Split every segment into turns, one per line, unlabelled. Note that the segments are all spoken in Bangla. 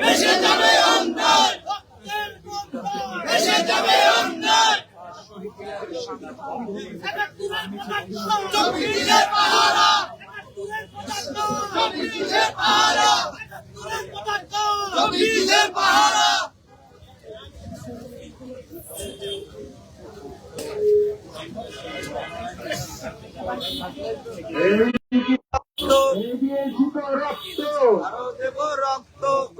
ভেসে যাবে অন্যায়, ভেসে যাবে অন্যায়। চব্বিশের পাহারা, চব্বিশের পাহারা, চব্বিশের পাহারা।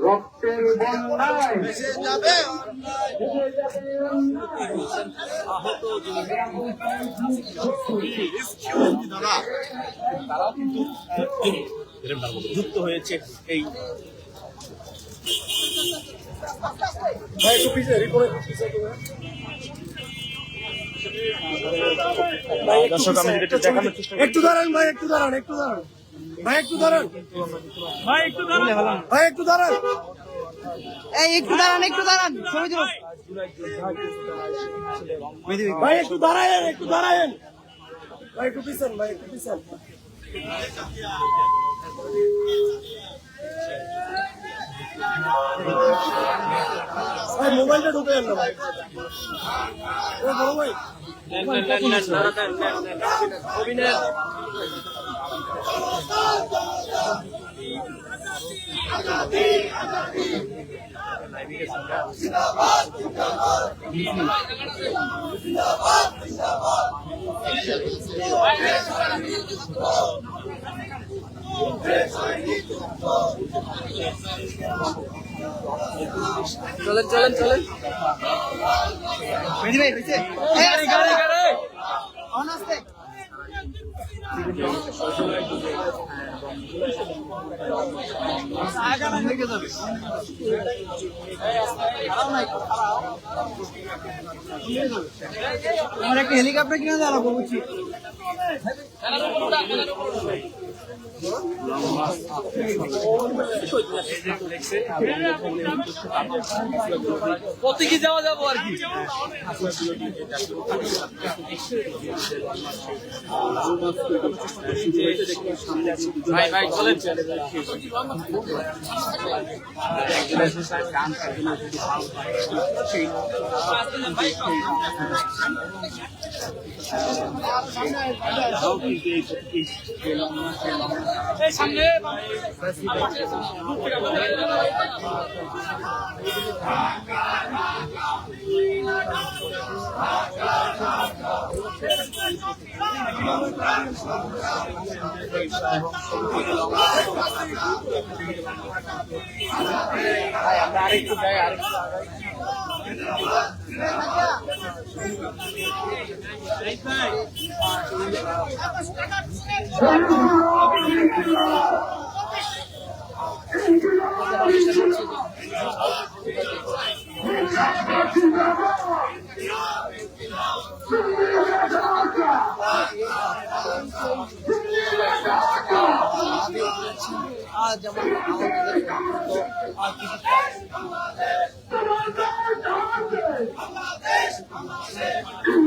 রক্তের বন্যায়
ভেসে যাবে
আহত তারাও কিন্তু যুক্ত হয়েছে এই দর্শক আমি যেটা দেখানোর চেষ্টা
একটু দাঁড়ান ভাই, একটু দাঁড়ান, একটু দাঁড়ান ভাই, একটু দাঁড়ান ভাই, একটু দাঁড়ান ভাই, একটু দাঁড়ান,
এই একটু দাঁড়ান, একটু দাঁড়ান, ছবি তুলুন
ভাই, একটু দাঁড়ায়েন, একটু দাঁড়ায়েন ভাই, একটু পিছন ভাই, একটু পিছন। ভাই মোবাইলটা ঢুকে যান না ভাই, ও বড় ভাই
চলেন চলেন চলেন মেহেদি ভাই হয়েছে অনাস্তে আমার একটা হেলিকপ্টার কিনে দাঁড়াবো বুঝছি
প্রতীকী যাওয়া যাবো আর কি ভাই ভাই চলেন সামনে আমরা আরেকটু যাই আরেকটু
যেমন
বাংলাদেশ, বাংলাদেশ,